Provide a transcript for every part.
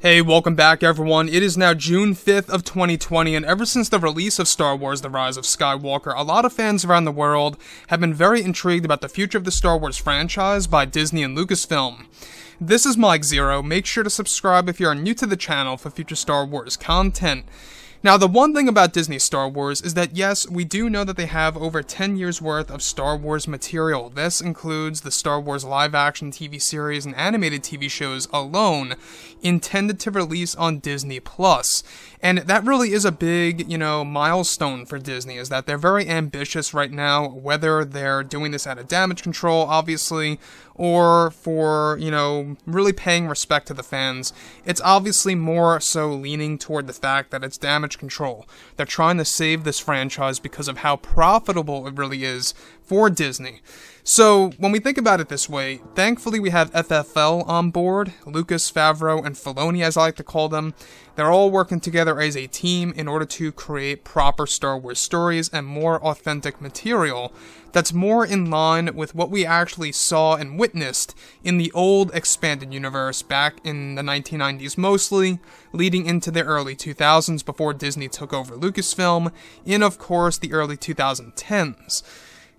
Hey, welcome back everyone. It is now June 5th of 2020, and ever since the release of Star Wars The Rise of Skywalker, a lot of fans around the world have been very intrigued about the future of the Star Wars franchise by Disney and Lucasfilm. This is Mike Zero. Make sure to subscribe if you are new to the channel for future Star Wars content. Now, the one thing about Disney Star Wars is that yes, we do know that they have over 10 years worth of Star Wars material. This includes the Star Wars live-action TV series and animated TV shows alone, intended to release on Disney+. And that really is a big, milestone for Disney, is that they're very ambitious right now, whether they're doing this out of damage control, obviously, or for, really paying respect to the fans. It's obviously more so leaning toward the fact that it's damage control. They're trying to save this franchise because of how profitable it really is for Disney. So, when we think about it this way, thankfully we have FFL on board, Lucas, Favreau, and Filoni, as I like to call them. They're all working together as a team in order to create proper Star Wars stories and more authentic material that's more in line with what we actually saw and witnessed in the old expanded universe back in the 1990s mostly, leading into the early 2000s before Disney took over Lucasfilm, in of course the early 2010s.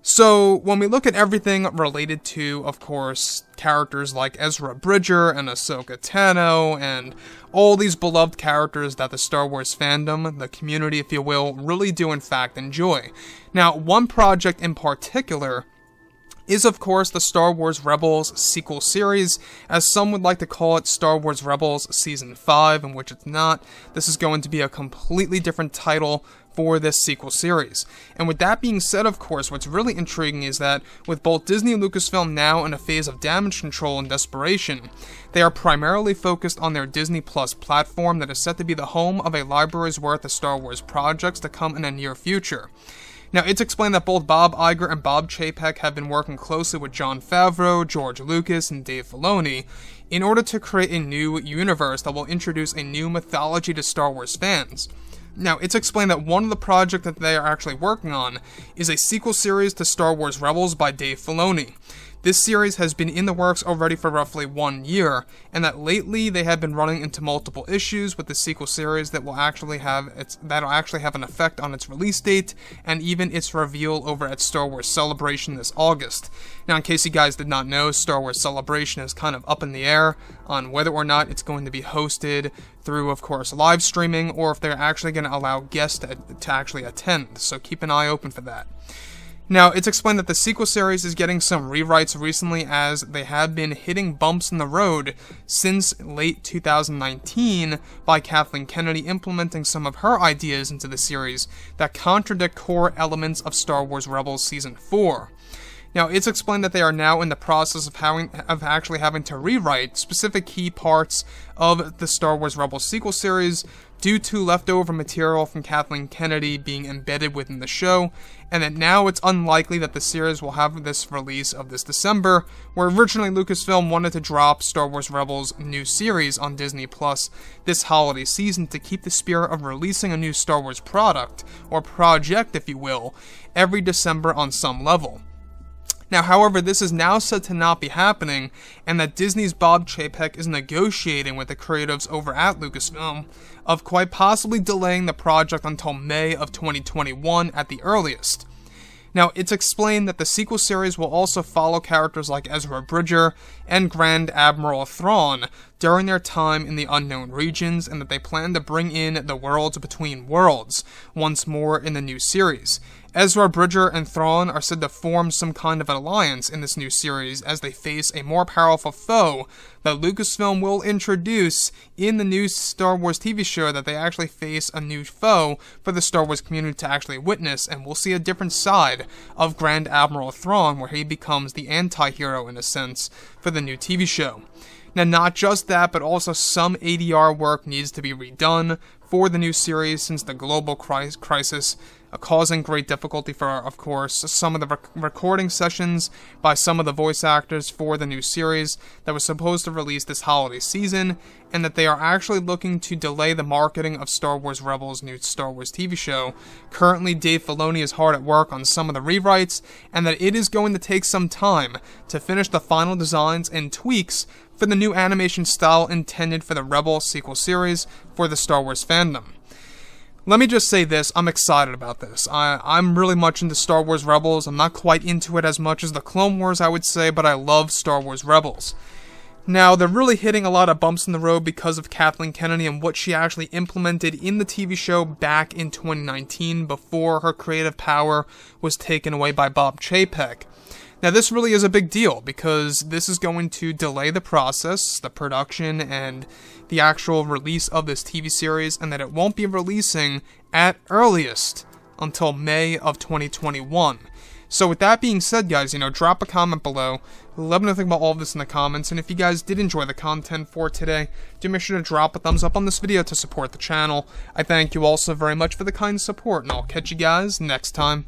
So, when we look at everything related to, of course, characters like Ezra Bridger and Ahsoka Tano, and all these beloved characters that the Star Wars fandom, the community if you will, really do in fact enjoy. Now, one project in particular is of course the Star Wars Rebels sequel series, as some would like to call it Star Wars Rebels Season 5, in which it's not. This is going to be a completely different title for this sequel series. And with that being said, of course, what's really intriguing is that with both Disney and Lucasfilm now in a phase of damage control and desperation, they are primarily focused on their Disney Plus platform that is set to be the home of a library's worth of Star Wars projects to come in the near future. Now, it's explained that both Bob Iger and Bob Chapek have been working closely with Jon Favreau, George Lucas, and Dave Filoni in order to create a new universe that will introduce a new mythology to Star Wars fans. Now, it's explained that one of the projects that they are actually working on is a sequel series to Star Wars Rebels by Dave Filoni. This series has been in the works already for roughly 1 year, and that lately they have been running into multiple issues with the sequel series that will actually have an effect on its release date and even its reveal over at Star Wars Celebration this August. Now, in case you guys did not know, Star Wars Celebration is kind of up in the air on whether or not it's going to be hosted through, of course, live streaming, or if they're actually going to allow guests to actually attend, so keep an eye open for that. Now, it's explained that the sequel series is getting some rewrites recently, as they have been hitting bumps in the road since late 2019 by Kathleen Kennedy implementing some of her ideas into the series that contradict core elements of Star Wars Rebels Season 4. Now, it's explained that they are now in the process of actually having to rewrite specific key parts of the Star Wars Rebels sequel series due to leftover material from Kathleen Kennedy being embedded within the show, and that now it's unlikely that the series will have this release of this December, where originally Lucasfilm wanted to drop Star Wars Rebels new series on Disney Plus this holiday season to keep the spirit of releasing a new Star Wars product, or project if you will, every December on some level. Now, however, this is now said to not be happening, and that Disney's Bob Chapek is negotiating with the creatives over at Lucasfilm of quite possibly delaying the project until May of 2021 at the earliest. Now, it's explained that the sequel series will also follow characters like Ezra Bridger and Grand Admiral Thrawn during their time in the Unknown Regions, and that they plan to bring in the Worlds Between Worlds once more in the new series. Ezra Bridger and Thrawn are said to form some kind of an alliance in this new series as they face a more powerful foe that Lucasfilm will introduce in the new Star Wars TV show, that they actually face a new foe for the Star Wars community to actually witness, and we'll see a different side of Grand Admiral Thrawn where he becomes the anti-hero in a sense for the new TV show. Now, not just that, but also some ADR work needs to be redone for the new series since the global crisis causing great difficulty for, of course, some of the recording sessions by some of the voice actors for the new series that was supposed to release this holiday season, and that they are actually looking to delay the marketing of Star Wars Rebels' new Star Wars TV show. Currently, Dave Filoni is hard at work on some of the rewrites, and that it is going to take some time to finish the final designs and tweaks for the new animation style intended for the Rebels sequel series for the Star Wars fandom. Let me just say this, I'm excited about this. I'm really much into Star Wars Rebels. I'm not quite into it as much as the Clone Wars, I would say, but I love Star Wars Rebels. Now, they're really hitting a lot of bumps in the road because of Kathleen Kennedy and what she actually implemented in the TV show back in 2019 before her creative power was taken away by Bob Chapek. Now, this really is a big deal because this is going to delay the process, the production, and the actual release of this TV series, and that it won't be releasing at earliest until May of 2021. So with that being said, guys, drop a comment below. Let me know what you think about all of this in the comments, and if you guys did enjoy the content for today, do make sure to drop a thumbs up on this video to support the channel. I thank you all so very much for the kind support, and I'll catch you guys next time.